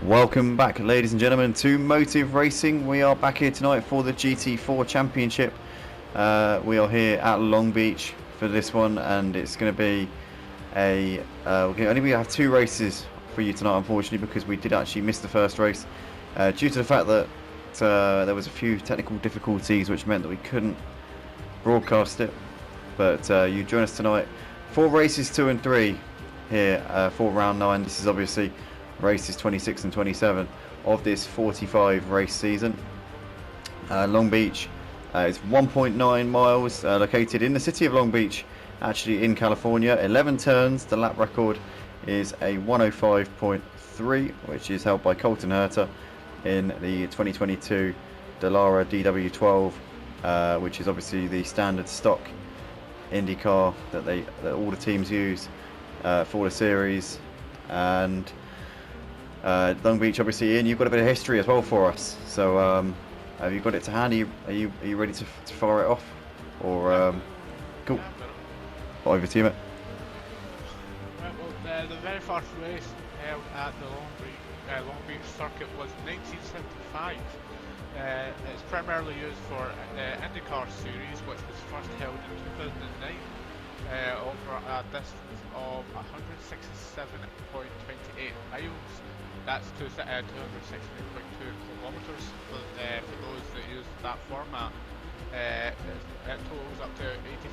Welcome back, ladies and gentlemen, to Motive Racing. We are back here tonight for the GT4 Championship. We are here at Long Beach for this one, and it's going to be we have two races for you tonight, unfortunately, because we did actually miss the first race due to the fact that there was a few technical difficulties, which meant that we couldn't broadcast it. But you join us tonight for races 2 and 3 here for round 9. This is obviously races 26 and 27 of this 45 race season. Long Beach is 1.9 miles, located in the city of Long Beach, actually in California. 11 turns. The lap record is a 105.3, which is held by Colton Herta in the 2022 Dallara DW12, which is obviously the standard stock IndyCar that all the teams use for the series. And Long Beach, obviously, Ian, you've got a bit of history as well for us. So have you got it to hand? Are you ready to fire it off? Or cool. Over to you, mate. Right, well, the very first race held at the Long Beach circuit was 1975. It's primarily used for the IndyCar series, which was first held in 2009 over a distance of 167.28 miles. That's 268.2 kilometres for those that use that format. It totals up to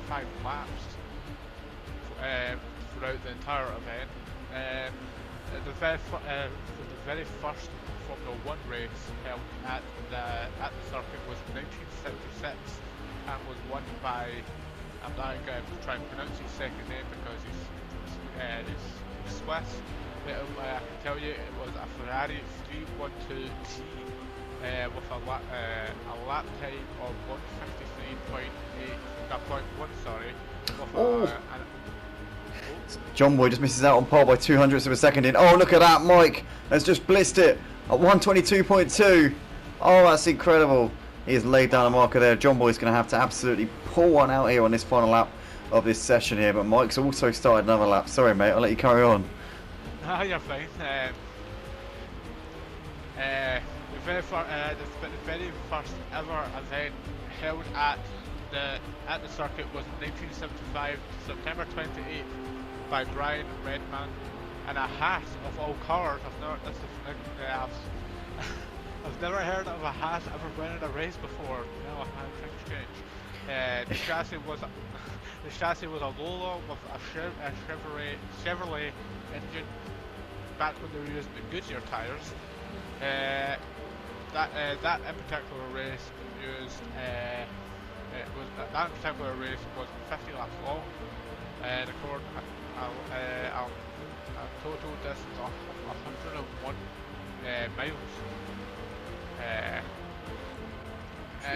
85 laps throughout the entire event. The very first Formula 1 race held at the circuit was in 1976 and was won by, I'm not going to try and pronounce his second name because he's Swiss. I can tell you it was a Ferrari 312T with a lap time of 153.1, sorry. John Boy just misses out on pole by 200ths of a second in. Oh, look at that, Mike has just blitzed it at 122.2. Oh, that's incredible. He has laid down a marker there. John Boy's going to have to absolutely pull one out here on this final lap of this session here, but Mike's also started another lap. Sorry, mate, I'll let you carry on. You're fine. The very first ever event held at the circuit was in 1975, September 28th, by Brian Redman, and a Haas of all cars. I've never heard of a Haas ever winning a race before. No, things change. The chassis was a Lola with a Chevrolet engine back when they were using the Goodyear tires. That in particular race was 50 laps long and recorded a total distance of 101 miles.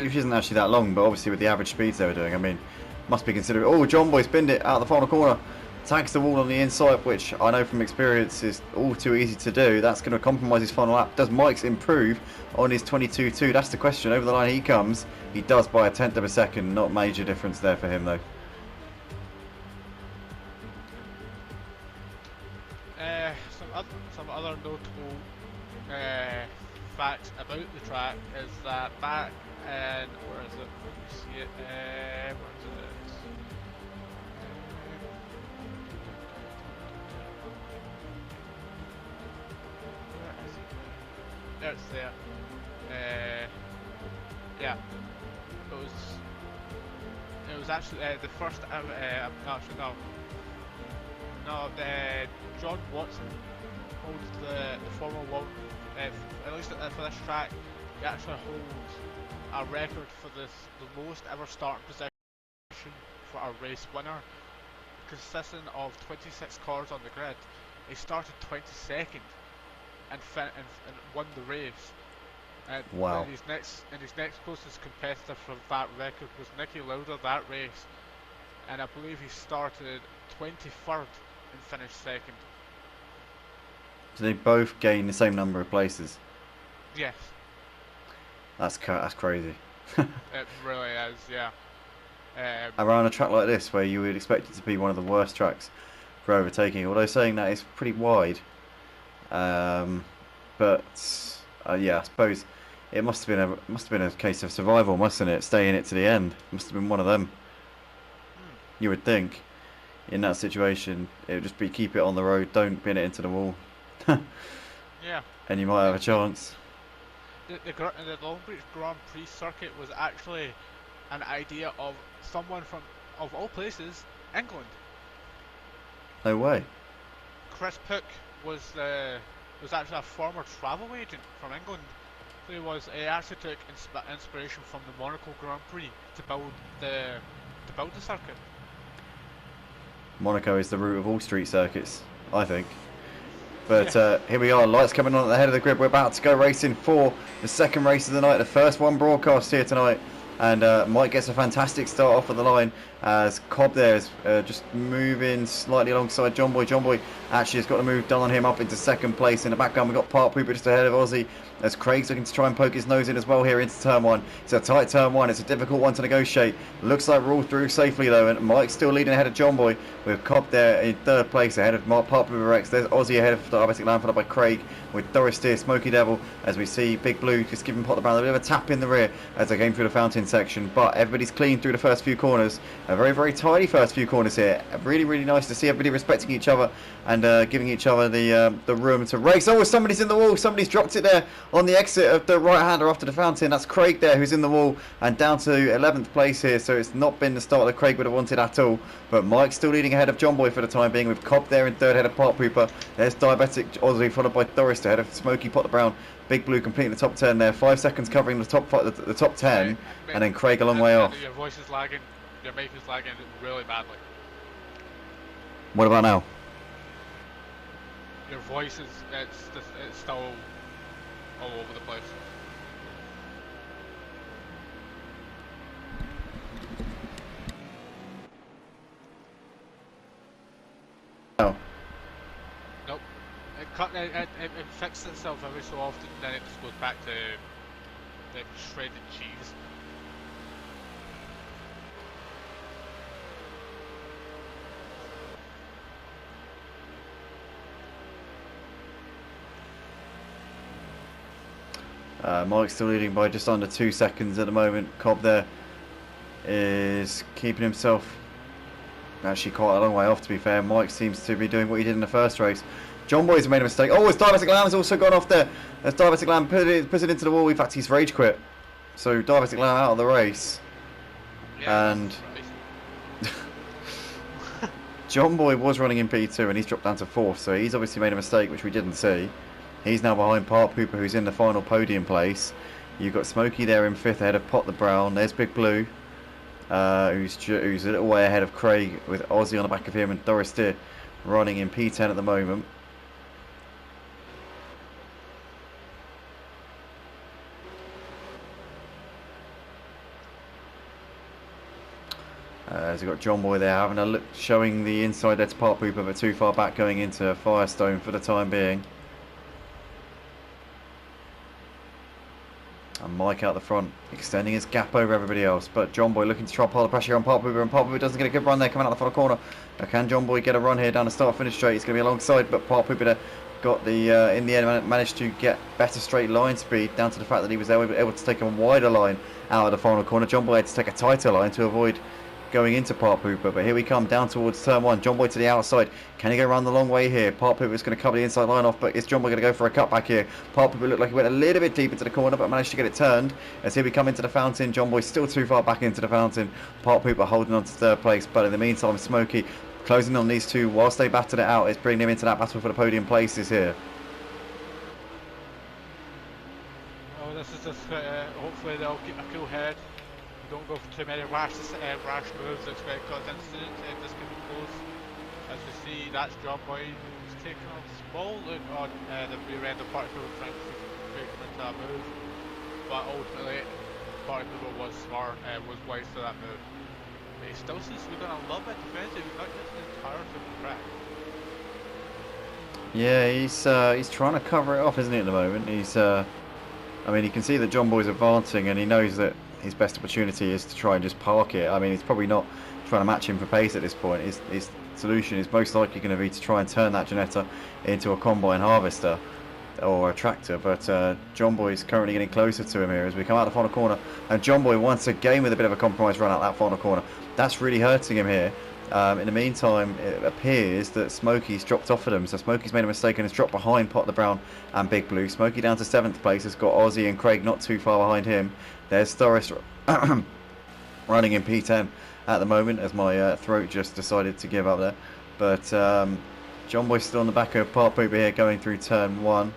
Which isn't actually that long, but obviously with the average speeds they were doing, I mean, must be considered. Oh, John Boy spinned it out the final corner, tags the wall on the inside, which I know from experience is all too easy to do. That's going to compromise his final lap. Does Mike's improve on his 22.2? That's the question. Over the line he comes. He does by a tenth of a second. Not major difference there for him though. Some other notable facts about the track is that back in, where is it? Let me see it. Where is it? There it's there. Yeah. It was actually the first John Watson holds the Formula 1, at least for this track. He actually holds a record for the most ever starting position for a race winner, consisting of 26 cars on the grid. He started 22nd and won the race. Wow. And his next closest competitor for that record was Nicky Lauda that race, and I believe he started 23rd and finished second. So they both gain the same number of places? Yes. That's crazy. It really is, yeah. Around a track like this, where you would expect it to be one of the worst tracks for overtaking, although saying that it's pretty wide, But yeah, I suppose it must have been a case of survival, mustn't it? Stay in it to the end. Must have been one of them. You would think. In that situation, it would just be keep it on the road, don't pin it into the wall. Yeah. And you might have a chance. The Long Beach Grand Prix circuit was actually an idea of someone from, of all places, England. No way. Chris Pook was actually a former travel agent from England. He actually took inspiration from the Monaco Grand Prix to build the circuit. Monaco is the root of all street circuits, I think. But here we are, lights coming on at the head of the grid. We're about to go racing for the second race of the night, the first one broadcast here tonight. And Mike gets a fantastic start off at the line as Cobb there is just moving slightly alongside John Boy. John Boy actually has got to move down on him up into second place. In the background, we've got Park Pooper just ahead of Aussie as Craig's looking to try and poke his nose in as well here into turn one. It's a tight turn one. It's a difficult one to negotiate. Looks like we're all through safely though, and Mike's still leading ahead of John Boy with Cobb there in third place ahead of Park Pooper Rex. There's Aussie ahead of Diabetic Lamb, followed by Craig with Doris Steer, Smoky Devil, as we see Big Blue just giving Pot the Brown a bit of a tap in the rear as they came through the fountain section. But everybody's clean through the first few corners. A very, very tidy first few corners here. Really, really nice to see everybody respecting each other and giving each other the room to race. Oh, somebody's in the wall. Somebody's dropped it there on the exit of the right-hander after the fountain. That's Craig there who's in the wall and down to 11th place here. So it's not been the start that Craig would have wanted at all. But Mike's still leading ahead of John Boy for the time being with Cobb there in third ahead of Park Pooper. There's Diabetic Aussie followed by Doris ahead of Smoky Pot the Brown. Big Blue completing the top 10 there. 5 seconds covering the top 10, and then Craig a long way off. Your voice is lagging. Your mic is lagging really badly. What about now? Your voice is it's still all over the place. Oh. Nope. It fixes itself every so often, then it just goes back to the shredded cheese. Mike's still leading by just under 2 seconds at the moment. Cobb there is keeping himself actually quite a long way off, to be fair. Mike seems to be doing what he did in the first race. John Boy's made a mistake. Oh, it's Diabetic Lamb's also gone off there. As Diabetic Lamb puts it into the wall. In fact, he's rage quit. So Diabetic Lamb out of the race. Yeah, and John Boy was running in P2 and he's dropped down to 4th. So he's obviously made a mistake, which we didn't see. He's now behind Park Pooper, who's in the final podium place. You've got Smokey there in 5th ahead of Pot the Brown. There's Big Blue, who's a little way ahead of Craig with Aussie on the back of him, and Doris Steer running in P10 at the moment. As we've got John Boy there having a look, showing the inside there to Park Pooper, but too far back going into Firestone for the time being. And Mike out the front, extending his gap over everybody else. But John Boy looking to try pile the pressure on Park Pooper, and Park Pooper doesn't get a good run there coming out the final corner. Can John Boy get a run here down the start-finish straight? He's going to be alongside, but Park Pooper got the, in the end, managed to get better straight line speed, down to the fact that he was able to take a wider line out of the final corner. John Boy had to take a tighter line to avoid going into Park Pooper, but here we come down towards turn one. John Boy to the outside. Can he go around the long way here? Park Pooper is going to cover the inside line off, but is John Boy going to go for a cutback here? Park Pooper looked like he went a little bit deep into the corner, but managed to get it turned. As here we come into the fountain. John Boy still too far back into the fountain. Park Pooper holding on to third place, but in the meantime, Smokey closing on these two whilst they battered it out. It's bringing them into that battle for the podium places here. Oh, this is just hopefully they'll keep a cool head. Don't go for too many rash moves, expect cause incident if this can be close. As we see, that's John Boy who's taking a small look on the rear end of Park Pooper trying to break him into that move. But ultimately, Park Pooper was smart and was wise to that move. But he still seems to be doing a little bit defensive, not just the entirety of the track. Yeah, he's trying to cover it off, isn't he, at the moment? I mean, you can see that John Boy's advancing and he knows that his best opportunity is to try and just park it. I mean, he's probably not trying to match him for pace at this point. His solution is most likely going to be to try and turn that Ginetta into a combine harvester. or a tractor, but John Boy is currently getting closer to him here as we come out the final corner, and John Boy once again with a bit of a compromise run out that final corner. That's really hurting him here. In the meantime, it appears that Smokey's dropped off of them, so Smokey's made a mistake and has dropped behind Pot the Brown and Big Blue. Smokey down to 7th place, has got Ozzy and Craig not too far behind him. There's Thoris running in P10 at the moment, as my throat just decided to give up there. But John Boy's still on the back of Part Pooper here, going through turn 1,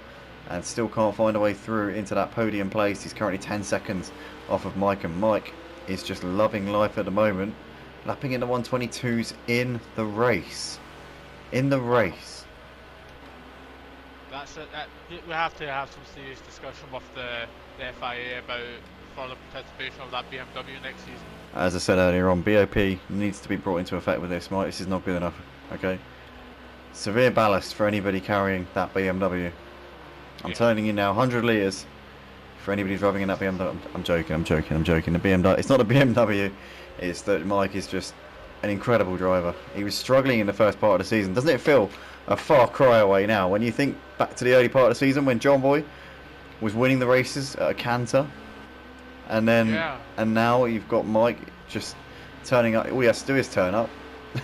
and still can't find a way through into that podium place. He's currently 10 seconds off of Mike, and Mike is just loving life at the moment, lapping into 122s in the race. In the race. That's it. We have to have some serious discussion with the FIA about further participation of that BMW next season. As I said earlier on, BOP needs to be brought into effect with this, Mike. This is not good enough, okay? Severe ballast for anybody carrying that BMW. I'm telling you now, 100 litres for anybody driving in that BMW. I'm joking. The BMW, it's not a BMW, it's that Mike is just an incredible driver. He was struggling in the first part of the season. Doesn't it feel a far cry away now when you think back to the early part of the season when John Boy was winning the races at a canter, and then and now you've got Mike just turning up. All he has to do is turn up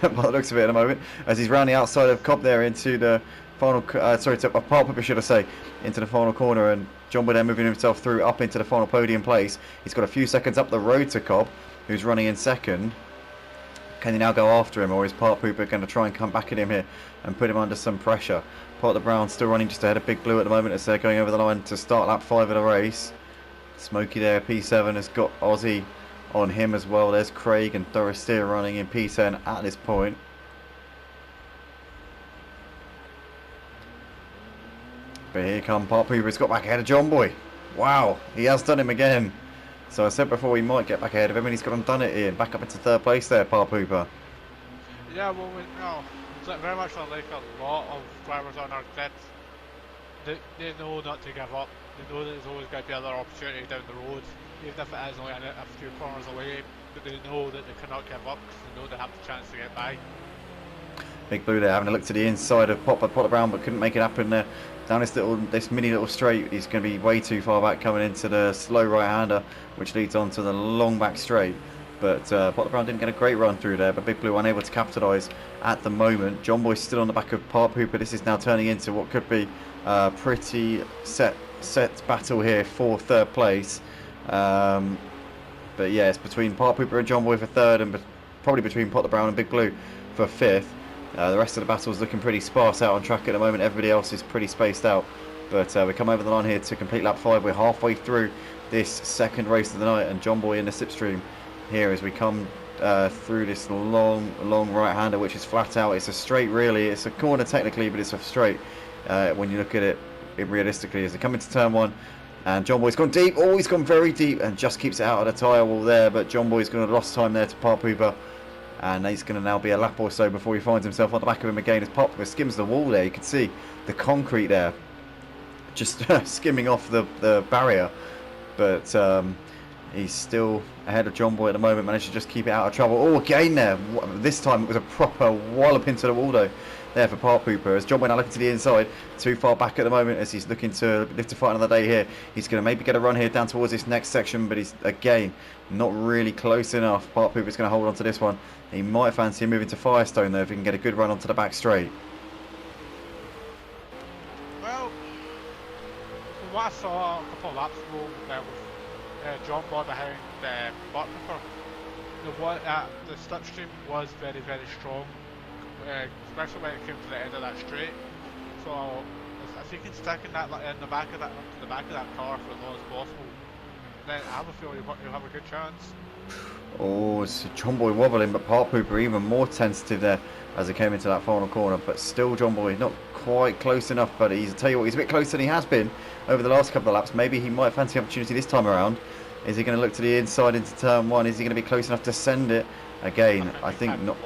by the looks of it at the moment, as he's round the outside of Cobb there into the final should I say, into the final corner, and John Boy there moving himself through up into the final podium place. He's got a few seconds up the road to Cobb, who's running in second. Can he now go after him, or is Part Pooper going to try and come back at him here and put him under some pressure? Part the Brown still running just ahead of Big Blue at the moment as they're going over the line to start lap 5 of the race. Smokey there, P7, has got Aussie on him as well. There's Craig and Doris Steer running in P10 at this point. But here come Part Pooper. He's got back ahead of John Boy. Wow, he has done him again. So I said before he might get back ahead of him, and he's got him done it, Ian. Back up into 3rd place there, Part Pooper. Yeah, well, it's very much like a lot of drivers on our grid. They know not to give up. They know that there's always going to be another opportunity down the road, even if it is only a few corners away. But they know that they cannot give up because they know they have the chance to get by. Big Blue there having a look to the inside of Potter Brown, but couldn't make it happen there. Down this mini little straight, he's going to be way too far back coming into the slow right-hander, which leads on to the long back straight. But Potter Brown didn't get a great run through there, but Big Blue unable to capitalise at the moment. John Boy's still on the back of Part Pooper. This is now turning into what could be a pretty set battle here for 3rd place. But yeah, it's between Part Pooper and John Boy for 3rd, and probably between Potter Brown and Big Blue for 5th. The rest of the battle is looking pretty sparse out on track at the moment. Everybody else is pretty spaced out. But we come over the line here to complete lap 5. We're halfway through this 2nd race of the night, and John Boy in the slipstream here as we come through this long right-hander, which is flat out. It's a straight, really. It's a corner technically, but it's a straight when you look at it realistically. As they come into turn 1, and John Boy's gone deep. Oh, he's gone very deep and just keeps it out of the tyre wall there. But John Boy's going to lost time there to Part Pooper. And he's going to now be a lap or so before he finds himself on the back of him again as Pop skims the wall there. You can see the concrete there just skimming off the barrier. But he's still ahead of John Boy at the moment. Managed to just keep it out of trouble. Oh, again there. This time it was a proper wallop into the wall though there for Part Pooper. As John Boy now looking to the inside. Too far back at the moment as he's looking to live to fight another day here. He's going to maybe get a run here down towards this next section. But he's, again, not really close enough. Part Pooper's going to hold on to this one. He might fancy moving to Firestone though if he can get a good run onto the back straight. Well, from what I saw a couple of laps ago with John Boy behind Part Pooper, the slipstream was very, very strong, especially when it came to the end of that straight. So if he can stick in the back of that car for as long as possible, then I have a feeling he'll have a good chance. Oh, it's John Boy wobbling, but Part Pooper even more tentative there as he came into that final corner. But still, John Boy not quite close enough. But I tell you what, he's a bit closer than he has been over the last couple of laps. Maybe he might fancy the opportunity this time around. Is he going to look to the inside into turn 1? Is he going to be close enough to send it? Again, I think not.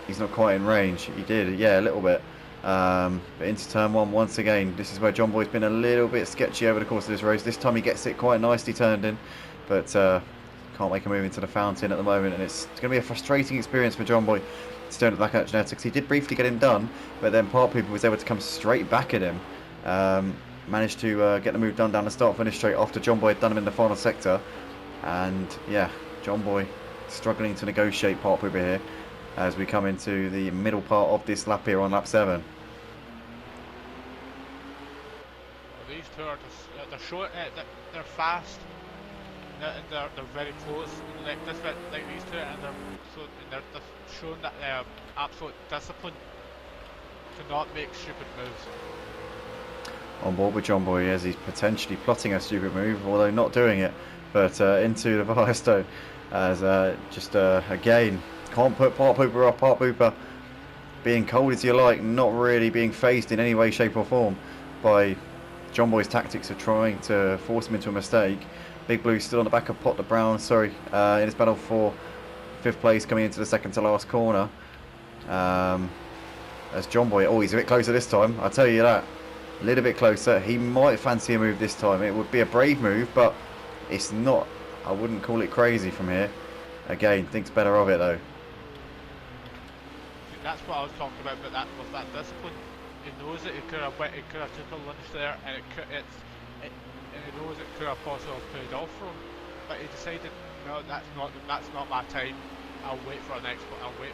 He's not quite in range. He did, yeah, a little bit. But into turn 1 once again. This is where John Boy's been a little bit sketchy over the course of this race. This time he gets it quite nicely turned in, but can't make a move into the fountain at the moment, and it's going to be a frustrating experience for John Boy to turn at Blackout Genetics. He did briefly get him done, but then Part Pooper was able to come straight back at him. managed to get the move done down the start finish straight after John Boy had done him in the final sector. And yeah, John Boy struggling to negotiate Park Pooper here as we come into the middle part of this lap here on lap 7. Well, these two are just, they're short, they're fast, and they're very close. Like this bit, like these two, and they're just showing that they have absolute discipline to not make stupid moves. On board with John Boy as he's potentially plotting a stupid move, although not doing it, but into the Firestone as again, can't put Park Pooper off. Park Pooper being cold as you like, not really being phased in any way, shape or form by John Boy's tactics of trying to force him into a mistake. Big Blue still on the back of Potter Brown, in his battle for 5th place coming into the second to last corner. As John Boy, oh, he's a bit closer this time, I'll tell you that. A little bit closer. He might fancy a move this time. It would be a brave move, but it's not. I wouldn't call it crazy from here. Again, thinks better of it though. That's what I was talking about, but that with that discipline, he knows that he could have took a lunge there, and and he knows it could have possibly paid off for him. But he decided, no, that's not my time. I'll wait for a next one. I'll wait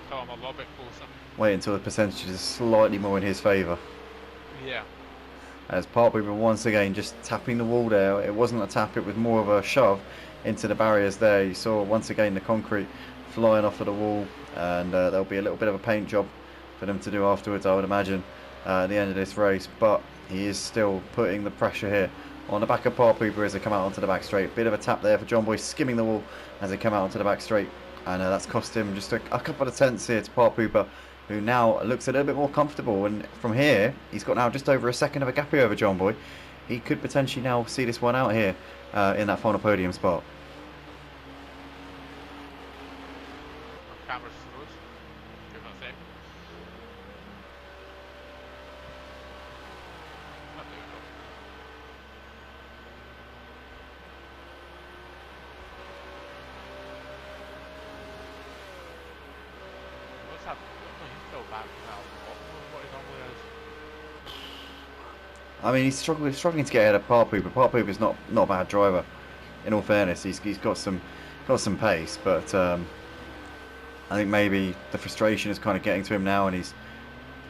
till I'm a little bit closer. Wait until the percentage is slightly more in his favour. Yeah. As Park Pooper once again just tapping the wall there. It wasn't a tap, it was more of a shove into the barriers there. You saw once again the concrete flying off of the wall, and there'll be a little bit of a paint job for them to do afterwards, I would imagine, at the end of this race. But he is still putting the pressure here on the back of Park Pooper as they come out onto the back straight. Bit of a tap there for John Boy, skimming the wall as they come out onto the back straight, and that's cost him just a couple of tenths here to Park Pooper, who now looks a little bit more comfortable. And from here, he's got now just over a second of a gap here over John Boy. He could potentially now see this one out here in that final podium spot. Camera's froze. Give it a sec. Oh, there we go. What's happening? He's still back now. What he normally is. I mean, he's struggling to get ahead of Park Pooper. Park Pooper's not a bad driver. In all fairness, he's got some pace, but I think maybe the frustration is kind of getting to him now, and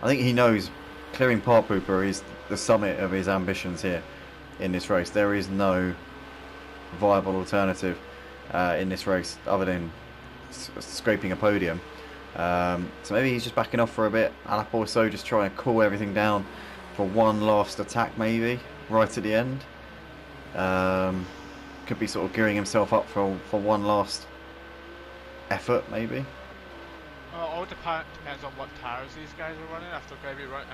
I think he knows clearing Park Pooper is the summit of his ambitions here in this race. There is no viable alternative in this race other than scraping a podium. So maybe he's just backing off for a bit, a lap or so, just trying to cool everything down for one last attack, maybe right at the end. Could be sort of gearing himself up for one last effort, maybe. Well, it all depends on what tyres these guys are running. If they're going to be running,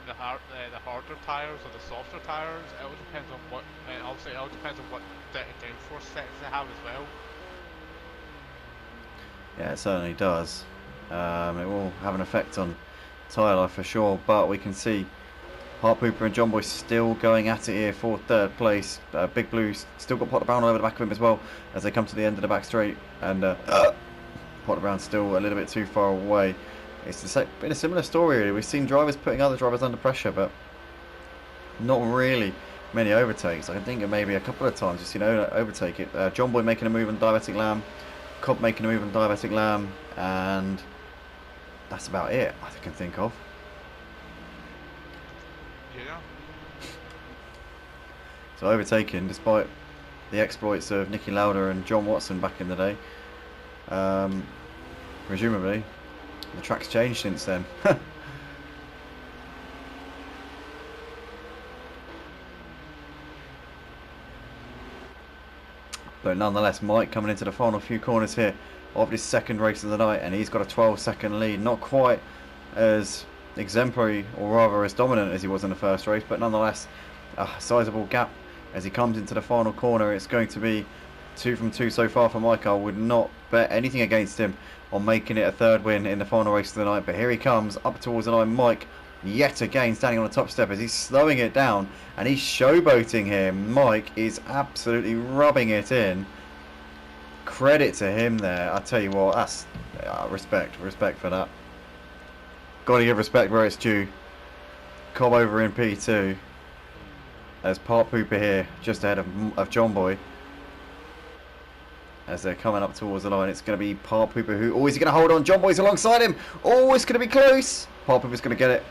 the harder tyres or the softer tyres, it all depends on what. Obviously, it all depends on what downforce settings they have as well. Yeah, it certainly does. It will have an effect on tyre life for sure, but we can see Park Pooper and John Boy still going at it here for 3rd place. Big Blue's still got Potter Brown over the back of him as well as they come to the end of the back straight, and Potter Brown's still a little bit too far away. It's been a similar story really. We've seen drivers putting other drivers under pressure, but not really many overtakes. I can think of maybe a couple of times just overtake it. John Boy making a move on Diabetic Lamb, Cobb making a move on Diabetic Lamb, and that's about it I can think of. Yeah. So overtaken, despite the exploits of Nicky Lauda and John Watson back in the day. Presumably, the track's changed since then. But nonetheless, Mike coming into the final few corners here of this second race of the night, and he's got a 12-second lead. Not quite as exemplary, or rather as dominant as he was in the first race, but nonetheless a sizable gap as he comes into the final corner. It's going to be 2 from 2 so far for Mike. I would not bet anything against him on making it a 3rd win in the final race of the night, but here he comes up towards the line. Mike yet again standing on the top step as he's slowing it down and he's showboating here. Mike is absolutely rubbing it in. Credit to him there. I tell you what, that's respect for that. Got to give respect where it's due. Cobb over in P2. There's Part Pooper here, just ahead of John Boy. As they're coming up towards the line, it's going to be Part Pooper who... Oh, is he going to hold on? John Boy's alongside him. Oh, it's going to be close. Part Pooper's going to get it.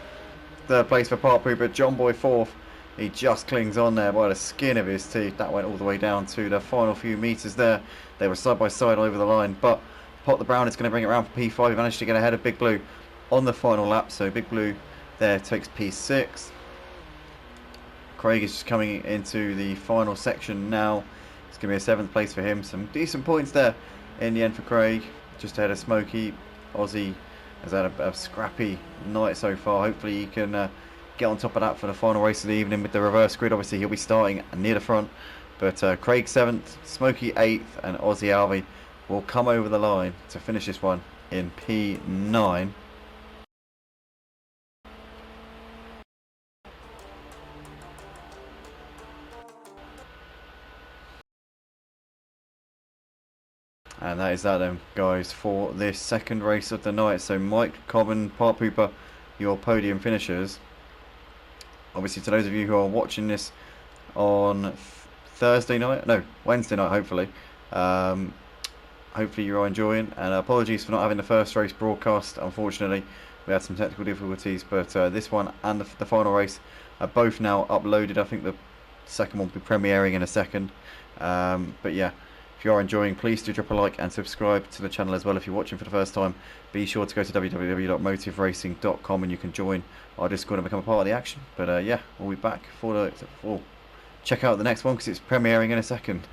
Third place for Part Pooper. John Boy fourth. He just clings on there by the skin of his teeth. That went all the way down to the final few metres there. They were side by side over the line. But Pot the Brown is going to bring it around for P5. He managed to get ahead of Big Blue on the final lap. So Big Blue there takes P6. Craig is just coming into the final section now. It's going to be a 7th place for him. Some decent points there in the end for Craig. Just ahead of Smokey. Aussie has had a scrappy night so far. Hopefully he can get on top of that for the final race of the evening with the reverse grid. Obviously he'll be starting near the front. But Craig 7th, Smokey 8th and Aussie Alvey will come over the line to finish this one in P9. And that is that then, guys, for this second race of the night. So Mike, Cobbin, Part Pooper, your podium finishers. Obviously, to those of you who are watching this on Thursday night, no, Wednesday night, hopefully. Hopefully you are enjoying. And apologies for not having the first race broadcast. Unfortunately, we had some technical difficulties. But this one and the final race are both now uploaded. I think the second one will be premiering in a second. But yeah. If you are enjoying, please do drop a like and subscribe to the channel as well. If you're watching for the first time, be sure to go to www.motiveracing.com and you can join our Discord and become a part of the action. But yeah, we'll be back for check out the next one because it's premiering in a second.